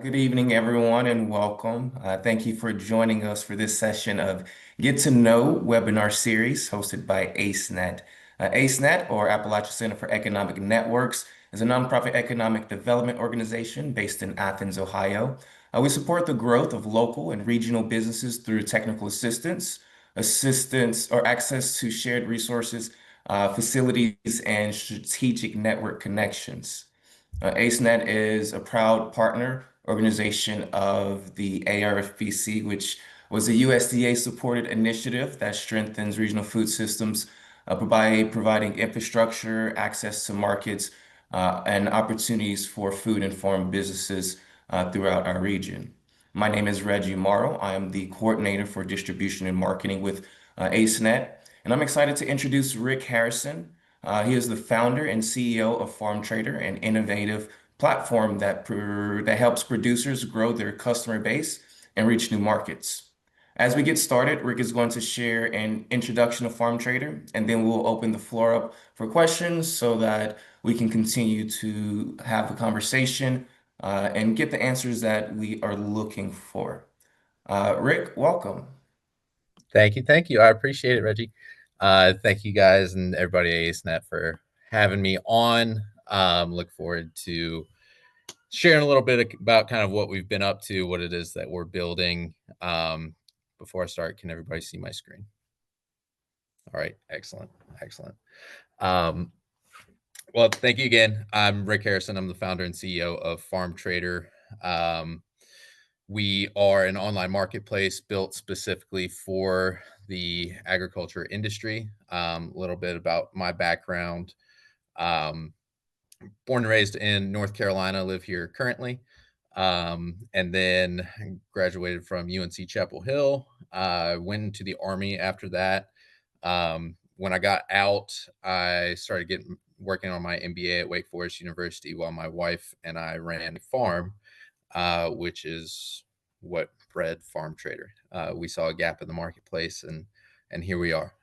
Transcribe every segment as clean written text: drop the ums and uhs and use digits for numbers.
Good evening, everyone, and welcome. Thank you for joining us for this session of Get to Know webinar series hosted by ACEnet. ACEnet, or Appalachia Center for Economic Networks, is a nonprofit economic development organization based in Athens, Ohio. We support the growth of local and regional businesses through technical assistance or access to shared resources, facilities, and strategic network connections. ACEnet is a proud partner organization of the ARFPC, which was a USDA-supported initiative that strengthens regional food systems by providing infrastructure, access to markets, and opportunities for food-informed businesses throughout our region. My name is Reggie Morrow. I am the coordinator for distribution and marketing with ACEnet, and I'm excited to introduce Rick Harrison. He is the founder and CEO of Farm Trader, an innovative platform that helps producers grow their customer base and reach new markets. As we get started, Rick is going to share an introduction of Farm Trader, and then we'll open the floor up for questions so that we can continue to have a conversation and get the answers that we are looking for. Rick, welcome. Thank you. Thank you. I appreciate it, Reggie. Thank you guys and everybody at ACEnet for having me on. Look forward to sharing a little bit about kind of what we've been up to, what it is that we're building. Before I start, can everybody see my screen? All right. Excellent. Excellent. Well, thank you again. I'm Rick Harrison. I'm the founder and CEO of Farm Trader. We are an online marketplace built specifically for the agriculture industry. A little bit about my background. Born and raised in North Carolina, live here currently. And then graduated from UNC Chapel Hill. Went into the Army after that. When I got out, I started working on my MBA at Wake Forest University while my wife and I ran a farm, which is what bred Farm Trader. We saw a gap in the marketplace, and here we are.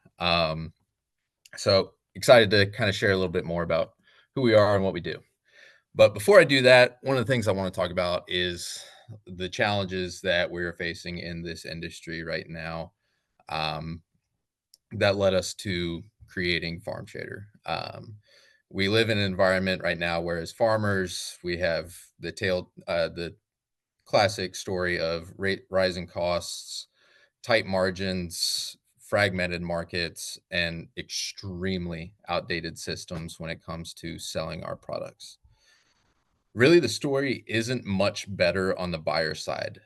So excited to kind of share a little bit more about who we are and what we do. But before I do that, one of the things I want to talk about is the challenges that we're facing in this industry right now, that led us to creating Farm Trader. We live in an environment right now where, as farmers, we have the classic story of rising costs, tight margins, fragmented markets, and extremely outdated systems when it comes to selling our products. Really, the story isn't much better on the buyer side.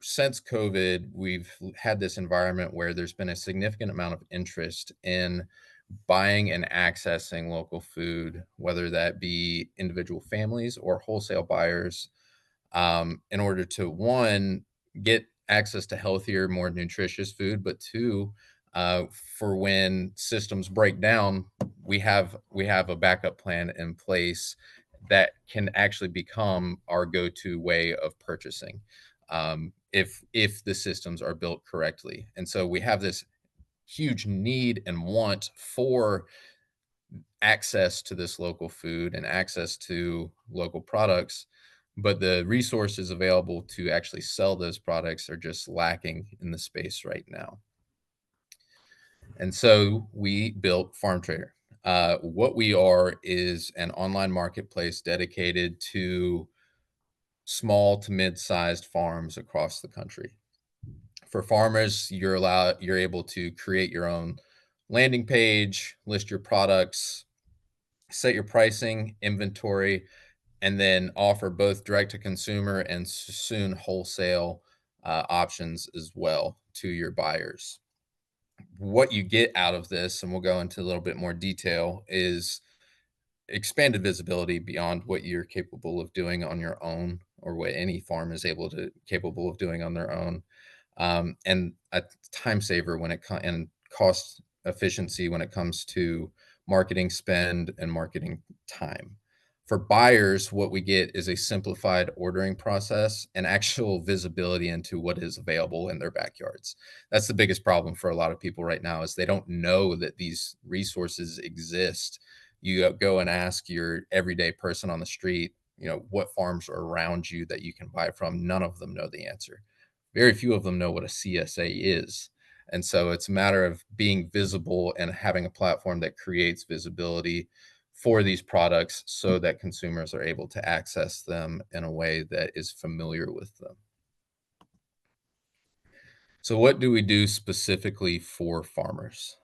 Since COVID, we've had this environment where there's been a significant amount of interest in buying and accessing local food, whether that be individual families or wholesale buyers, in order to, one, get access to healthier, more nutritious food, but two, for when systems break down, we have a backup plan in place that can actually become our go-to way of purchasing, if the systems are built correctly. And so we have this huge need and want for access to this local food and access to local products, but the resources available to actually sell those products are just lacking in the space right now. And so we built Farm Trader. What we are is an online marketplace dedicated to small to mid-sized farms across the country. For farmers, you're able to create your own landing page, list your products, set your pricing, inventory, and then offer both direct to consumer and soon wholesale options as well to your buyers. What you get out of this, and we'll go into a little bit more detail, is expanded visibility beyond what you're capable of doing on your own, or what any farm is capable of doing on their own, and a time saver and cost efficiency when it comes to marketing spend and marketing time. For buyers, what we get is a simplified ordering process and actual visibility into what is available in their backyards. That's the biggest problem for a lot of people right now, is they don't know that these resources exist. You go and ask your everyday person on the street, what farms are around you that you can buy from. None of them know the answer. Very few of them know what a CSA is. And so it's a matter of being visible and having a platform that creates visibility for these products so that consumers are able to access them in a way that is familiar with them. So what do we do specifically for farmers?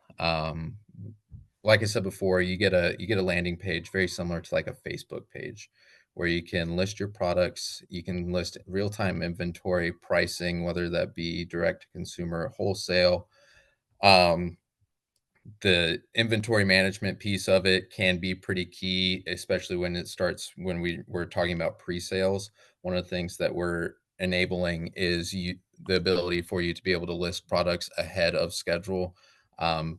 Like I said before, you get a landing page very similar to like a Facebook page where you can list your products, you can list real-time inventory pricing, whether that be direct to consumer or wholesale. Um, the inventory management piece of it can be pretty key, especially when we're talking about pre-sales. One of the things that we're enabling is the ability for you to be able to list products ahead of schedule.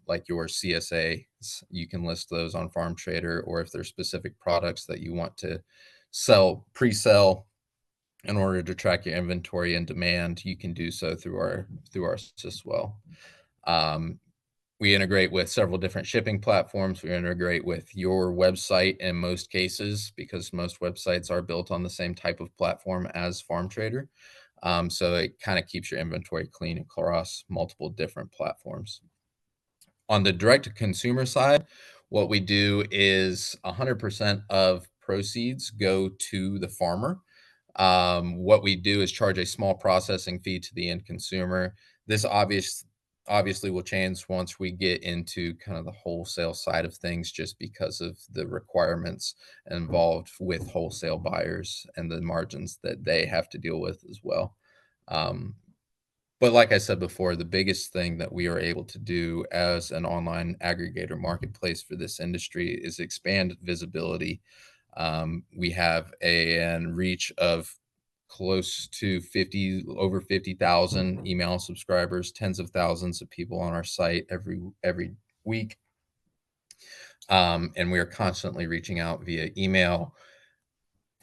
Like your CSAs, you can list those on Farm Trader, or if there's specific products that you want to pre-sell in order to track your inventory and demand, you can do so through our as well. Um, we integrate with several different shipping platforms. We integrate with your website in most cases because most websites are built on the same type of platform as Farm Trader. So it kind of keeps your inventory clean across multiple different platforms. On the direct to consumer side, what we do is 100% of proceeds go to the farmer. What we do is charge a small processing fee to the end consumer. This obviously will change once we get into kind of the wholesale side of things, just because of the requirements involved with wholesale buyers and the margins that they have to deal with as well. Um, but like I said before, the biggest thing that we are able to do as an online aggregator marketplace for this industry is expand visibility. We have an reach of close to over 50,000 email subscribers, tens of thousands of people on our site every week. And we are constantly reaching out via email,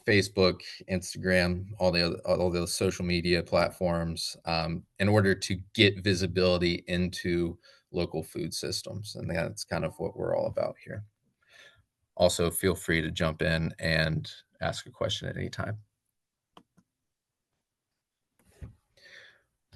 Facebook, Instagram, all the social media platforms, in order to get visibility into local food systems. And that's kind of what we're all about here. Also, feel free to jump in and ask a question at any time.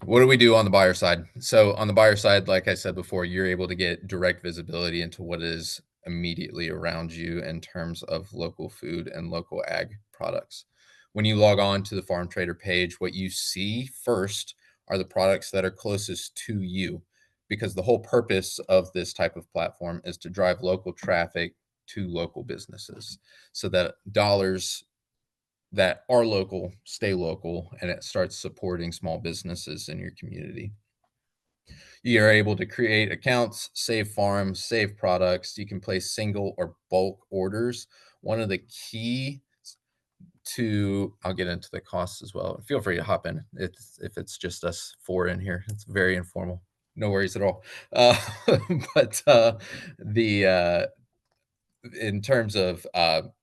What do we do on the buyer side? So on the buyer side, like I said before, you're able to get direct visibility into what is immediately around you in terms of local food and local ag products. When you log on to the Farm Trader page, what you see first are the products that are closest to you, because the whole purpose of this type of platform is to drive local traffic to local businesses so that dollars that are local stay local, and it starts supporting small businesses in your community. You're able to create accounts, save farms, save products. You can place single or bulk orders. One of the key I'll get into the costs as well. Feel free to hop in if it's just us four in here. It's very informal. No worries at all. Uh, but the in terms of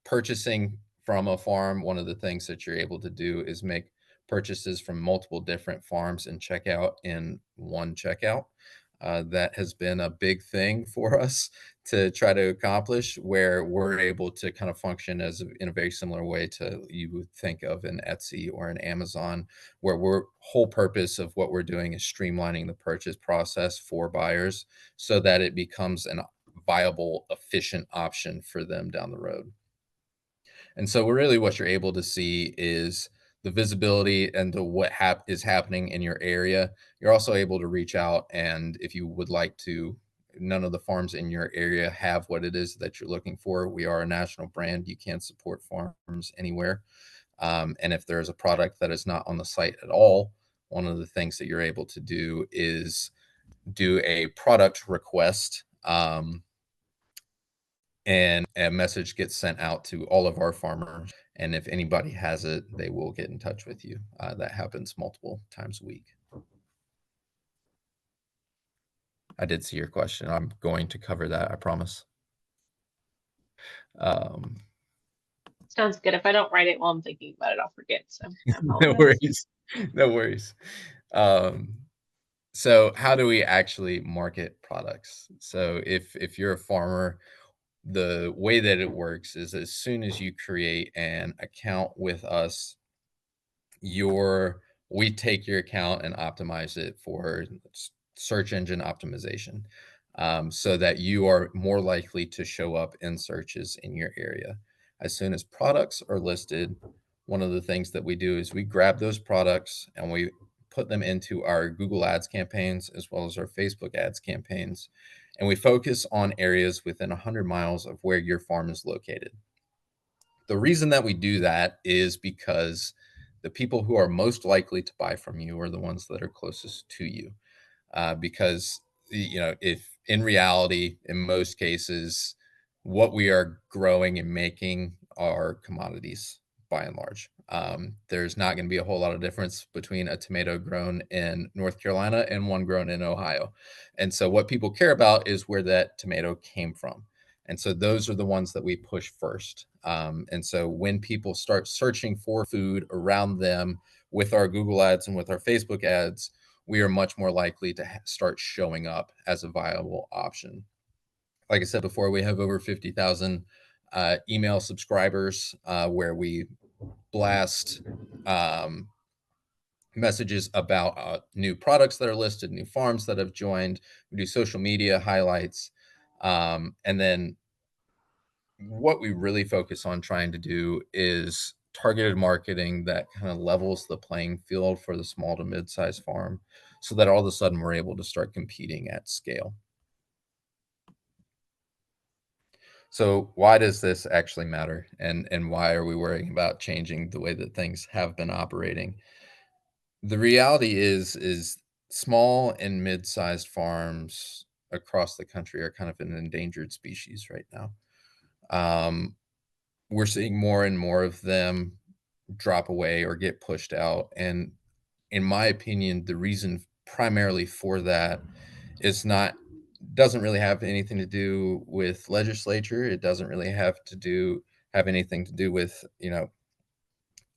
purchasing from a farm, one of the things that you're able to do is make purchases from multiple different farms and check out in one checkout. That has been a big thing for us to try to accomplish, where we're able to kind of function in a very similar way to you would think of an Etsy or an Amazon, where we're whole purpose of what we're doing is streamlining the purchase process for buyers so that it becomes an viable, efficient option for them down the road. And so really what you're able to see is the visibility into what is happening in your area. You're also able to reach out, and if you would like to, none of the farms in your area have what it is that you're looking for. We are a national brand. You can support farms anywhere. And if there's a product that is not on the site at all, one of the things that you're able to do is do a product request, and a message gets sent out to all of our farmers. And if anybody has it, they will get in touch with you. That happens multiple times a week. I did see your question. I'm going to cover that, I promise. Um, Sounds good. If I don't write it while I'm thinking about it, I'll forget. So I no apologize. worries. No worries. So how do we actually market products? So if you're a farmer, The way that it works is as soon as you create an account with us, we take your account and optimize it for search engine optimization, so that you are more likely to show up in searches in your area. As soon as products are listed, one of the things that we do is we grab those products and we put them into our Google Ads campaigns as well as our Facebook ads campaigns. And we focus on areas within 100 miles of where your farm is located. The reason that we do that is because the people who are most likely to buy from you are the ones that are closest to you. Because, if in reality, in most cases, what we are growing and making are commodities by and large. There's not going to be a whole lot of difference between a tomato grown in North Carolina and one grown in Ohio. And so what people care about is where that tomato came from. And so those are the ones that we push first. And so when people start searching for food around them with our Google ads and with our Facebook ads, we are much more likely to start showing up as a viable option. Like I said before, we have over 50,000 email subscribers, where we blast messages about new products that are listed, new farms that have joined. We do social media highlights. And then what we really focus on trying to do is targeted marketing that kind of levels the playing field for the small to mid-sized farm, so that all of a sudden we're able to start competing at scale. So why does this actually matter? And why are we worrying about changing the way that things have been operating? The reality is small and mid-sized farms across the country are kind of an endangered species right now. We're seeing more and more of them drop away or get pushed out. And in my opinion, the reason primarily for that is not doesn't really have anything to do with legislature. It doesn't really have anything to do with,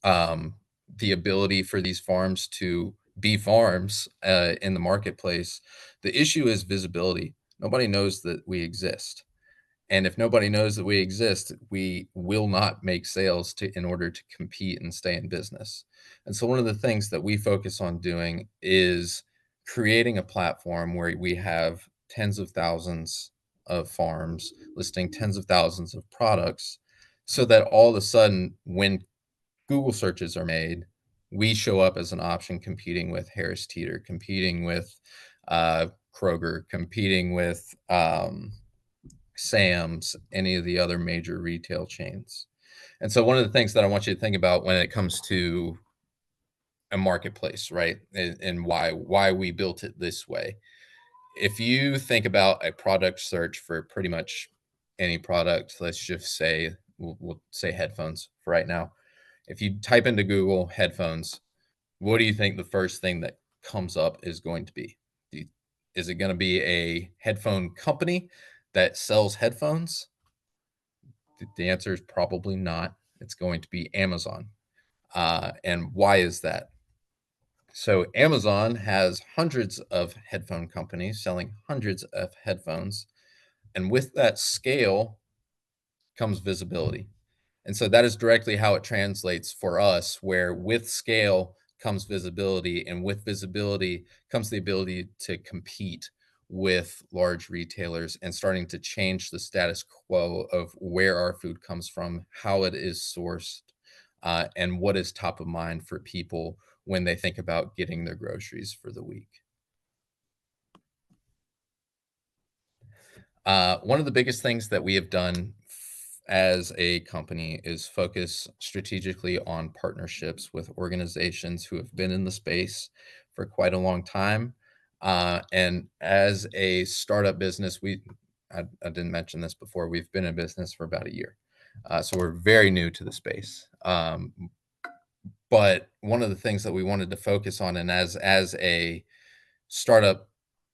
um, the ability for these farms to be farms in the marketplace. The issue is visibility. Nobody knows that we exist. And if nobody knows that we exist, we will not make sales in order to compete and stay in business. And so one of the things that we focus on doing is creating a platform where we have tens of thousands of farms listing tens of thousands of products, so that all of a sudden, when Google searches are made, we show up as an option competing with Harris Teeter, competing with Kroger, competing with Sam's, any of the other major retail chains. And so one of the things that I want you to think about when it comes to a marketplace, right? And why we built it this way. If you think about a product search for pretty much any product, let's just say we'll say headphones for right now. If you type into Google headphones, what do you think the first thing that comes up is going to be? Is it going to be a headphone company that sells headphones? The answer is probably not. It's going to be Amazon. And why is that? So Amazon has hundreds of headphone companies selling hundreds of headphones. And with that scale comes visibility. And so that is directly how it translates for us, where with scale comes visibility, and with visibility comes the ability to compete with large retailers and starting to change the status quo of where our food comes from, how it is sourced, and what is top of mind for people when they think about getting their groceries for the week. One of the biggest things that we have done as a company is focus strategically on partnerships with organizations who have been in the space for quite a long time. And as a startup business, I didn't mention this before, we've been in business for about a year. So we're very new to the space. But one of the things that we wanted to focus on, and as a startup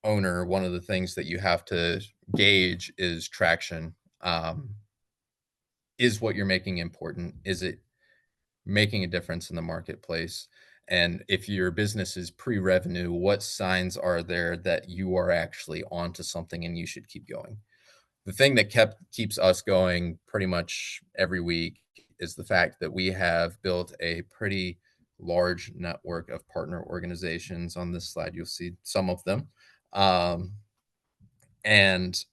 owner, one of the things that you have to gauge is traction. Is what you're making important? Is it making a difference in the marketplace? And if your business is pre-revenue, what signs are there that you are actually onto something and you should keep going? the thing that keeps us going pretty much every week is the fact that we have built a pretty large network of partner organizations. On this slide, you'll see some of them. And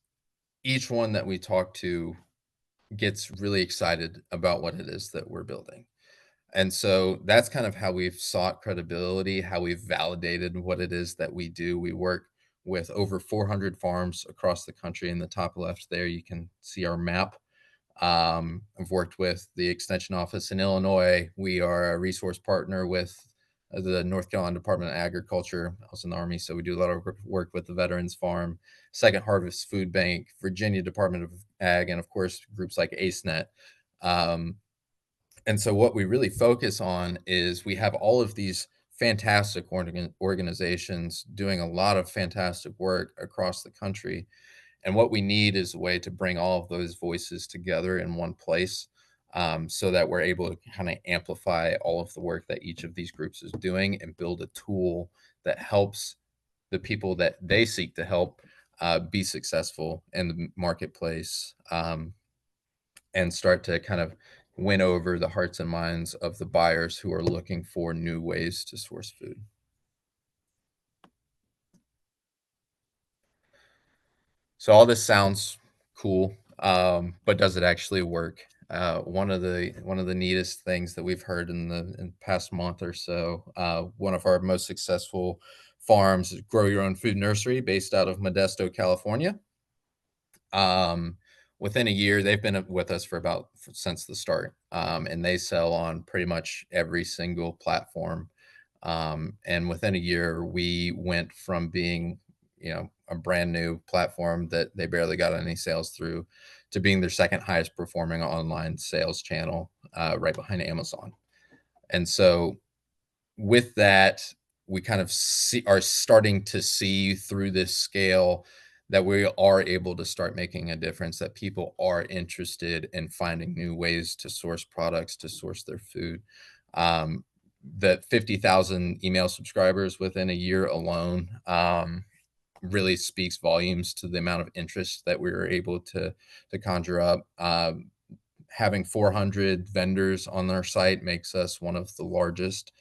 each one that we talk to gets really excited about what it is that we're building. And so that's kind of how we've sought credibility, how we've validated what it is that we do. We work with over 400 farms across the country. In the top left there, you can see our map. I've worked with the Extension Office in Illinois. We are a resource partner with the North Carolina Department of Agriculture. I was in the Army, so we do a lot of work with the Veterans Farm, Second Harvest Food Bank, Virginia Department of Ag, and of course, groups like ACEnet. And so what we really focus on is we have all of these fantastic organizations doing a lot of fantastic work across the country. And what we need is a way to bring all of those voices together in one place, so that we're able to kind of amplify all of the work that each of these groups is doing and build a tool that helps the people that they seek to help be successful in the marketplace, and start to kind of win over the hearts and minds of the buyers who are looking for new ways to source food. So all this sounds cool, but does it actually work? One of the neatest things that we've heard in the past month or so, one of our most successful farms is Grow Your Own Food Nursery based out of Modesto, California. Within a year, they've been with us since the start, and they sell on pretty much every single platform. And within a year, we went from being, a brand new platform that they barely got any sales through, to being their second highest performing online sales channel, right behind Amazon. And so with that, we kind of are starting to see through this scale that we are able to start making a difference, that people are interested in finding new ways to source products, to source their food. That 50,000 email subscribers within a year alone really speaks volumes to the amount of interest that we were able to conjure up. Having 400 vendors on our site makes us one of the largest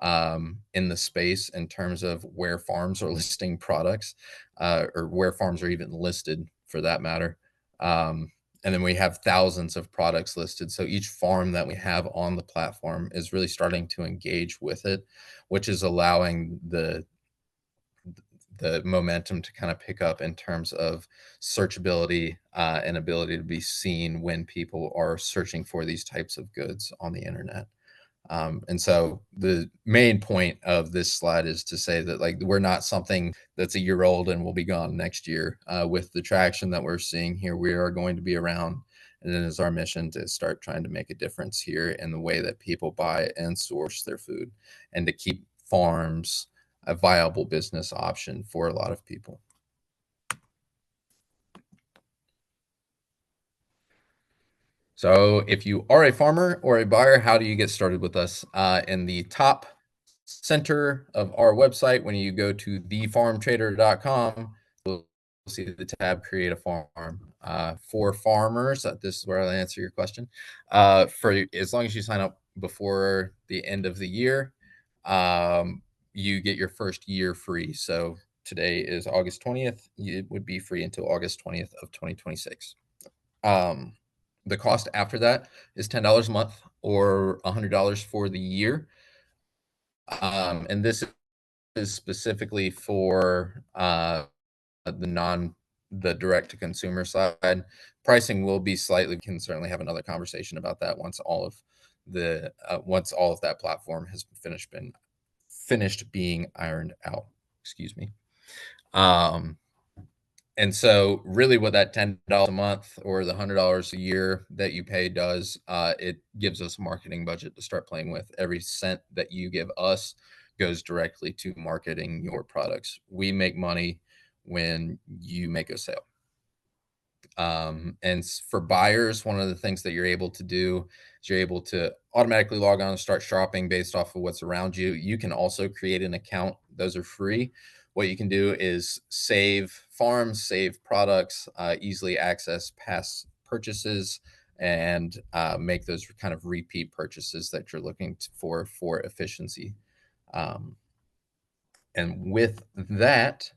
in the space in terms of where farms are listing products, or where farms are even listed for that matter. And then we have thousands of products listed. So each farm that we have on the platform is really starting to engage with it, which is allowing the momentum to kind of pick up in terms of searchability, and ability to be seen when people are searching for these types of goods on the internet. And so the main point of this slide is to say that, like, we're not something that's a year old and will be gone next year. With the traction that we're seeing here, we are going to be around, and it is our mission to start trying to make a difference here in the way that people buy and source their food, and to keep farms a viable business option for a lot of people. So if you are a farmer or a buyer, how do you get started with us? In the top center of our website, when you go to thefarmtrader.com, you'll see the tab Create a Farm. For farmers, this is where I'll answer your question. For as long as you sign up before the end of the year, you get your first year free. So today is August 20th. It would be free until August 20th of 2026. The cost after that is $10 a month or $100 for the year. And this is specifically for the direct to consumer side. Pricing will be slightly, we can certainly have another conversation about that once all of that platform has finished being ironed out. Excuse me. And so really what that $10 a month or the $100 a year that you pay does, it gives us a marketing budget to start playing with. Every cent that you give us goes directly to marketing your products. We make money when you make a sale. And for buyers, one of the things that you're able to do is you're able to automatically log on and start shopping based off of what's around you. You can also create an account. Those are free. what you can do is save farms, save products, easily access past purchases, and make those kind of repeat purchases that you're looking for efficiency. And with that,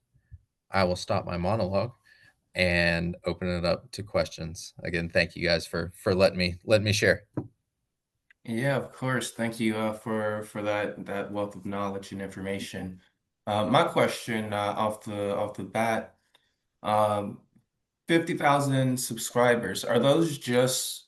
I will stop my monologue and open it up to questions. Again, thank you guys for letting me share. Yeah, of course. Thank you for that wealth of knowledge and information. My question off the bat, um, 50,000 subscribers. Are those just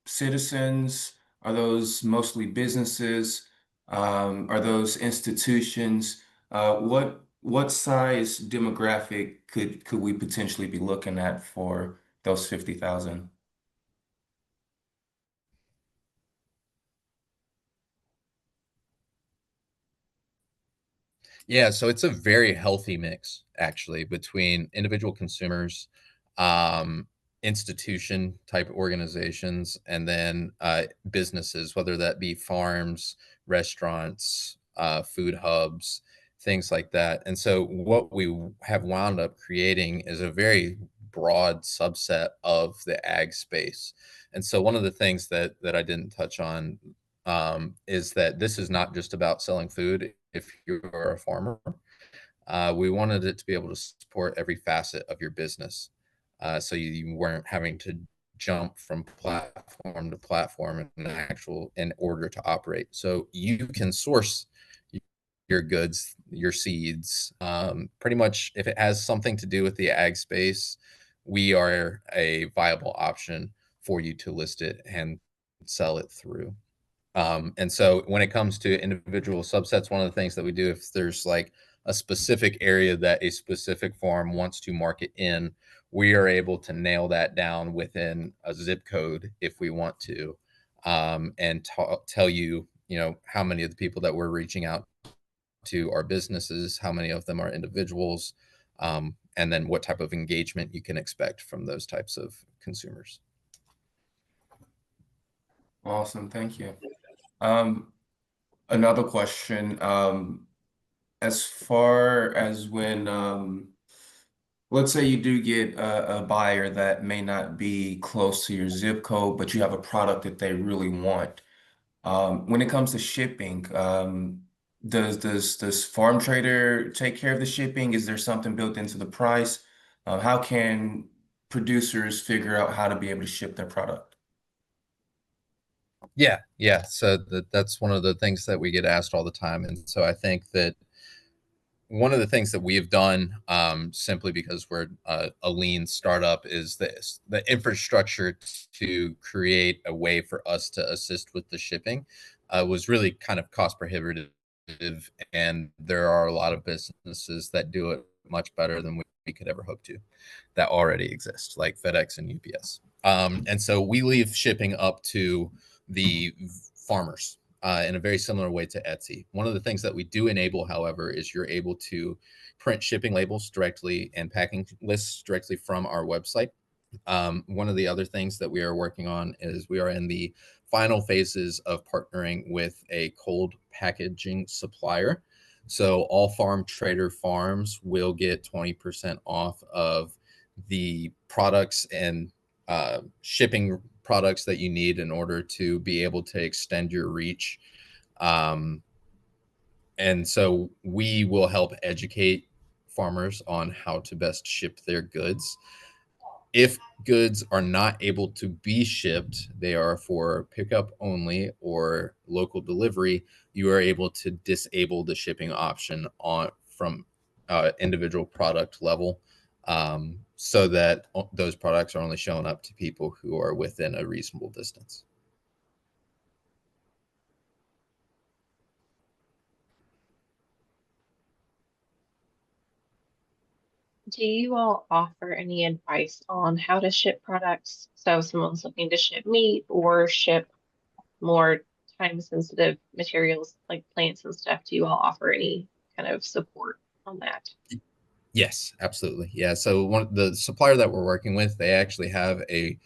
citizens? Are those mostly businesses? Are those institutions? What size demographic could we potentially be looking at for those 50,000? Yeah, so it's a very healthy mix actually between individual consumers, um, institution type organizations, and then businesses, whether that be farms, restaurants, food hubs, things like that. And so what we have wound up creating is a very broad subset of the ag space. And so one of the things that I didn't touch on is that this is not just about selling food. If you're a farmer, we wanted it to be able to support every facet of your business, so you weren't having to jump from platform to platform in order to operate. So you can source your goods, your seeds, pretty much if it has something to do with the ag space, we are a viable option for you to list it and sell it through. And so when it comes to individual subsets, one of the things that we do, if there's like a specific area that a specific farm wants to market in, we are able to nail that down within a zip code if we want to, and tell you, you know, how many of the people that we're reaching out to are businesses, how many of them are individuals, and then what type of engagement you can expect from those types of consumers. Awesome, thank you. Um, Another question, as far as when, let's say you do get a buyer that may not be close to your zip code, but you have a product that they really want. When it comes to shipping, does Farm Trader take care of the shipping? Is there something built into the price? How can producers figure out how to be able to ship their product? Yeah, yeah. So that's one of the things that we get asked all the time. And so I think that one of the things that we have done, simply because we're a lean startup, is this: the infrastructure to create a way for us to assist with the shipping was really kind of cost prohibitive. And there are a lot of businesses that do it much better than we could ever hope to, that already exist, like FedEx and UPS. And so we leave shipping up to the farmers in a very similar way to Etsy. One of the things that we do enable, however, is you're able to print shipping labels directly and packing lists directly from our website. One of the other things that we are working on is we are in the final phases of partnering with a cold packaging supplier. So all Farm Trader farms will get 20% off of the products and shipping products that you need in order to be able to extend your reach. Um, and so we will help educate farmers on how to best ship their goods. If goods are not able to be shipped, they are for pickup only or local delivery, you are able to disable the shipping option on from individual product level, so that those products are only showing up to people who are within a reasonable distance. Do you all offer any advice on how to ship products? So if someone's looking to ship meat or ship more time sensitive materials like plants and stuff, do you all offer any kind of support on that? Yes, absolutely. Yeah. So the supplier that we're working with, they actually have a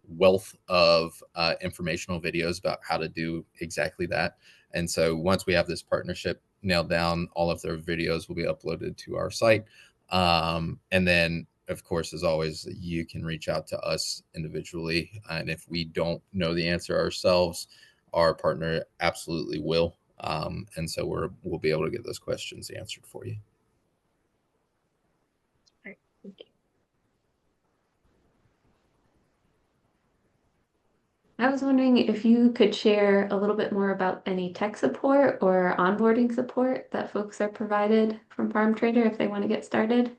wealth of informational videos about how to do exactly that. And so once we have this partnership nailed down, all of their videos will be uploaded to our site. And then, of course, as always, you can reach out to us individually. And if we don't know the answer ourselves, our partner absolutely will. And so we'll be able to get those questions answered for you. All right, thank you. I was wondering if you could share a little bit more about any tech support or onboarding support that folks are provided from Farm Trader if they want to get started.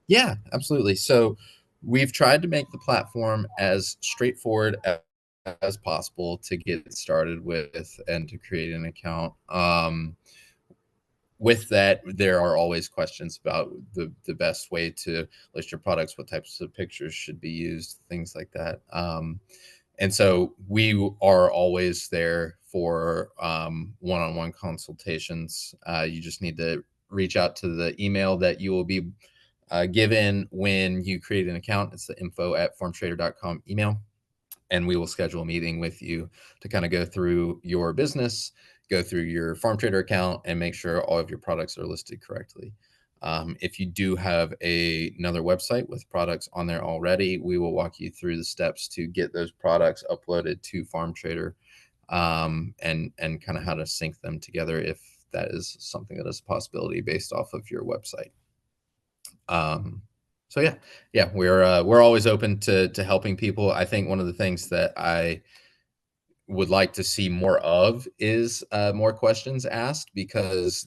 Yeah, absolutely. So we've tried to make the platform as straightforward as possible to get started with and to create an account. With that, there are always questions about the best way to list your products, what types of pictures should be used, things like that. And so we are always there for one-on-one consultations. You just need to reach out to the email that you will be given when you create an account. It's the info@farmtrader.com email. And we will schedule a meeting with you to kind of go through your business, go through your Farm Trader account, and make sure all of your products are listed correctly. If you do have another website with products on there already, we will walk you through the steps to get those products uploaded to Farm Trader, and kind of how to sync them together if that is something that is a possibility based off of your website. So yeah, we're always open to helping people. I think one of the things that I would like to see more of is more questions asked, because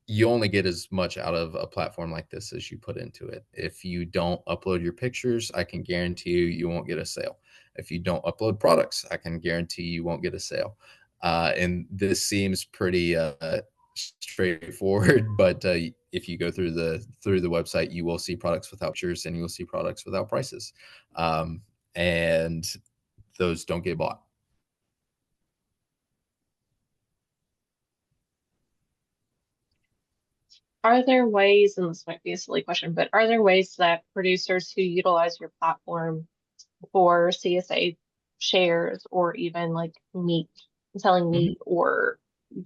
you only get as much out of a platform like this as you put into it. If you don't upload your pictures, I can guarantee you won't get a sale. If you don't upload products, I can guarantee you won't get a sale. And this seems pretty straightforward, but if you go through the website, you will see products without pictures and you will see products without prices, and those don't get bought. Are there ways, and this might be a silly question, but are there ways that producers who utilize your platform for CSA shares or even like meat, selling meat or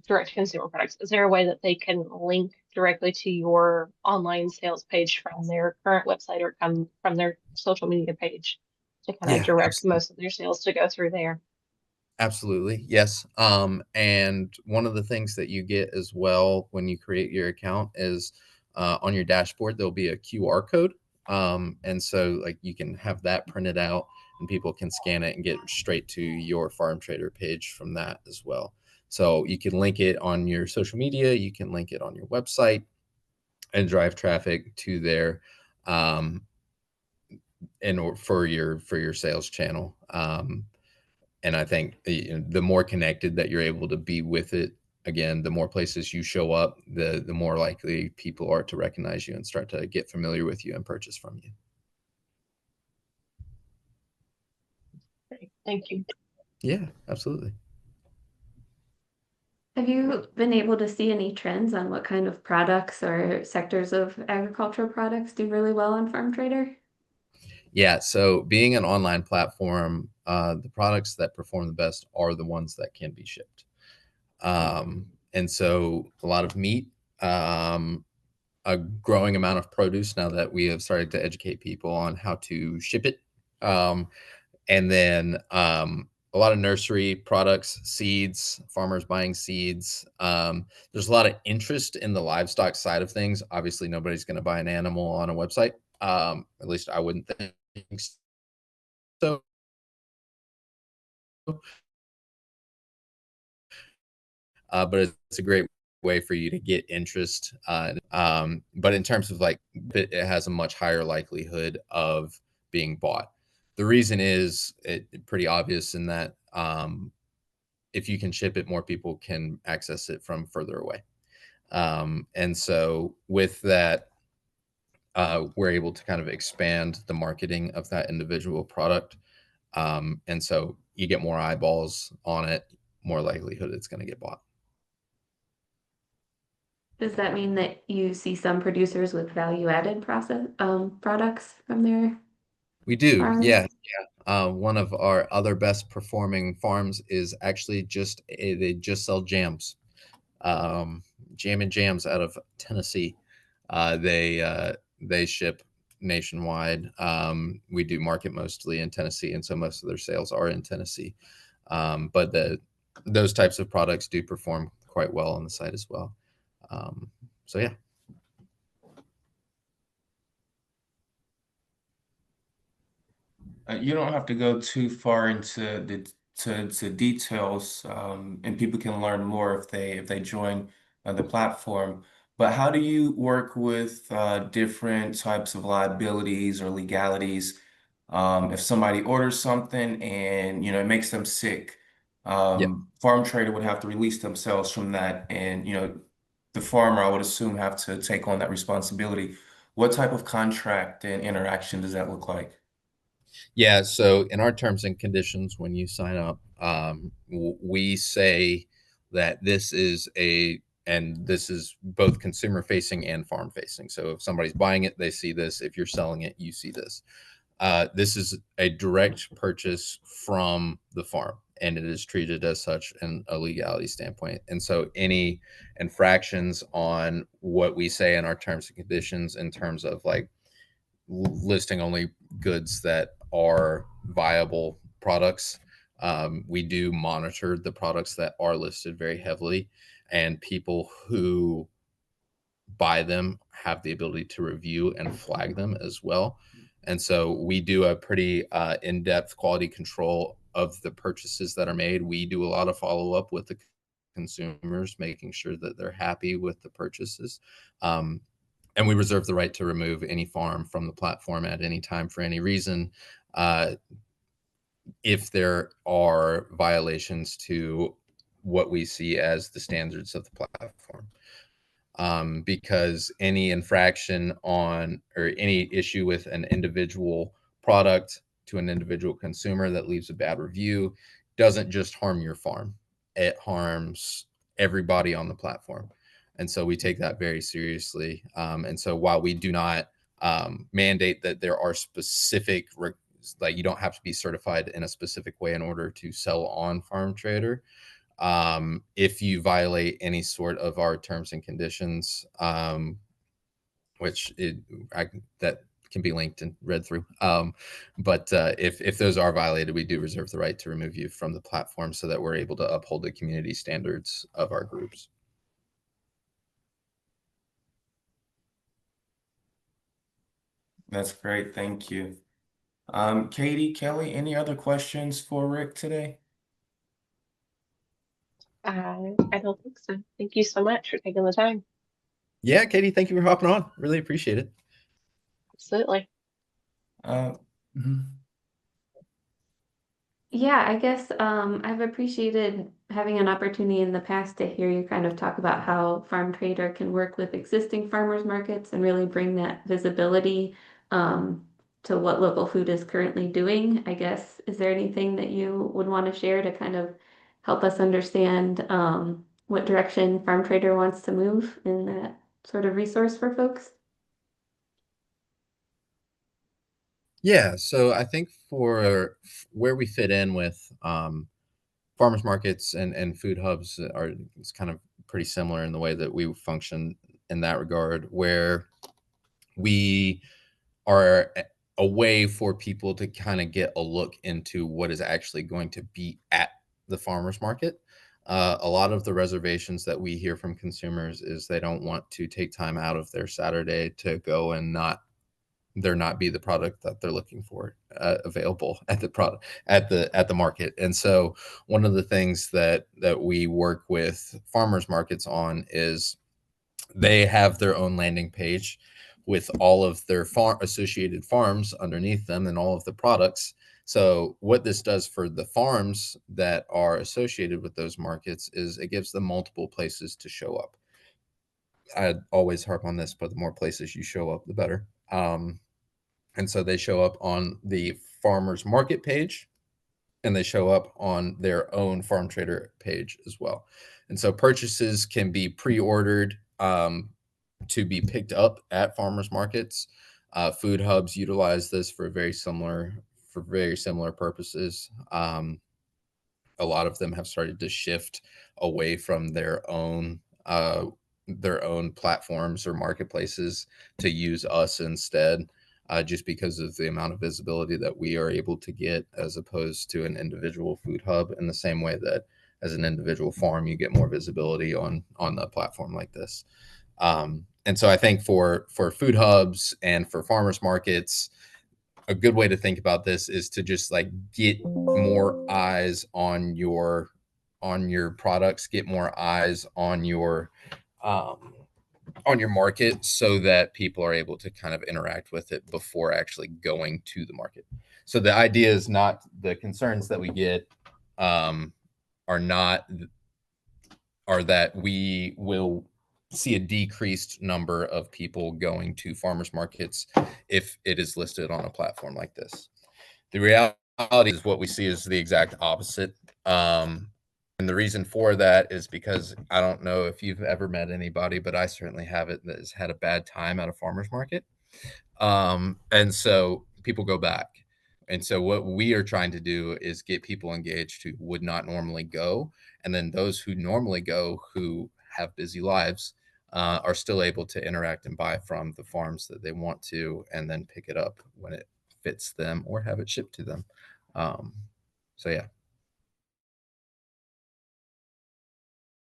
direct consumer products, is there a way that they can link directly to your online sales page from their current website or come from their social media page to kind of Yeah, direct absolutely. most of their sales to go through there? Absolutely. Yes. And one of the things that you get as well when you create your account is on your dashboard, there'll be a QR code. And so like you can have that printed out and people can scan it and get straight to your Farm Trader page from that as well. So you can link it on your social media, you can link it on your website and drive traffic to there, for your sales channel. And I think the more connected that you're able to be with it, again, the more places you show up, the more likely people are to recognize you and start to get familiar with you and purchase from you. Great, thank you. Yeah, absolutely. Have you been able to see any trends on what kind of products or sectors of agricultural products do really well on Farm Trader? Yeah, so being an online platform, the products that perform the best are the ones that can be shipped. And so a lot of meat, a growing amount of produce now that we have started to educate people on how to ship it. And then a lot of nursery products, seeds, farmers buying seeds. There's a lot of interest in the livestock side of things. Obviously, nobody's going to buy an animal on a website. At least I wouldn't think so. But it's a great way for you to get interest. But in terms of like, it has a much higher likelihood of being bought. The reason is pretty obvious in that if you can ship it, more people can access it from further away. And so with that, we're able to kind of expand the marketing of that individual product. And so you get more eyeballs on it, more likelihood it's going to get bought. Does that mean that you see some producers with value-added products from their We do, yeah. farms? One of our other best performing farms is actually they just sell jams, jam and jams out of Tennessee. They ship nationwide. We do market mostly in Tennessee, and so most of their sales are in Tennessee. But those types of products do perform quite well on the site as well. So yeah. You don't have to go too far into to details, and people can learn more if they join the platform. But how do you work with different types of liabilities or legalities? If somebody orders something and it makes them sick, Yeah. farm trader would have to release themselves from that, and the farmer, I would assume, have to take on that responsibility. What type of contract and interaction does that look like? Yeah, so in our terms and conditions, when you sign up, we say that this is both consumer facing and farm facing. So if somebody's buying it, they see this. If you're selling it, you see this. This is a direct purchase from the farm, and it is treated as such in a legality standpoint. And so any infractions on what we say in our terms and conditions in terms of like listing only goods that are viable products. We do monitor the products that are listed very heavily, and people who buy them have the ability to review and flag them as well. And so we do a pretty in-depth quality control of the purchases that are made. We do a lot of follow-up with the consumers, making sure that they're happy with the purchases. And we reserve the right to remove any farm from the platform at any time for any reason, uh, if there are violations to what we see as the standards of the platform. Because any infraction on or any issue with an individual product to an individual consumer that leaves a bad review doesn't just harm your farm, it harms everybody on the platform. And so we take that very seriously. And so while we do not mandate that there are specific, like you don't have to be certified in a specific way in order to sell on Farm Trader, if you violate any sort of our terms and conditions, which that can be linked and read through. But if those are violated, we do reserve the right to remove you from the platform so that we're able to uphold the community standards of our groups. That's great. Thank you. Katie, Kelly, any other questions for Rick today? I don't think so. Thank you so much for taking the time. Yeah, Katie, thank you for hopping on. Really appreciate it. Absolutely. Uh, mhm. Yeah, I guess I've appreciated having an opportunity in the past to hear you kind of talk about how Farm Trader can work with existing farmers markets and really bring that visibility to what local food is currently doing. I guess, is there anything that you would want to share to kind of help us understand what direction Farm Trader wants to move in that sort of resource for folks? Yeah, so I think for where we fit in with farmers markets and food hubs are it's kind of pretty similar in the way that we function in that regard, where we are a way for people to kind of get a look into what is actually going to be at the farmers market. A lot of the reservations that we hear from consumers is they don't want to take time out of their Saturday to go and not be the product that they're looking for available at the product at the market. And so one of the things that we work with farmers markets on is they have their own landing page with all of their associated farms underneath them and all of the products. So what this does for the farms that are associated with those markets is it gives them multiple places to show up. I always harp on this, but the more places you show up, the better. And so they show up on the farmers market page, and they show up on their own farm trader page as well. And so purchases can be pre-ordered to be picked up at farmers markets. Food hubs utilize this for for very similar purposes. A lot of them have started to shift away from their own platforms or marketplaces to use us instead, just because of the amount of visibility that we are able to get, as opposed to an individual food hub, in the same way that as an individual farm, you get more visibility on the platform like this. And so I think for food hubs and for farmers markets, a good way to think about this is to just like get more eyes on your products, get more eyes on your market, so that people are able to kind of interact with it before actually going to the market. So the idea is not, the concerns that we get are that we will see a decreased number of people going to farmers markets if it is listed on a platform like this. The reality is what we see is the exact opposite. And the reason for that is because I don't know if you've ever met anybody, but I certainly haven't, that has had a bad time at a farmer's market. And so people go back. And so what we are trying to do is get people engaged who would not normally go. And then those who normally go, who have busy lives, are still able to interact and buy from the farms that they want to, and then pick it up when it fits them or have it shipped to them. So yeah.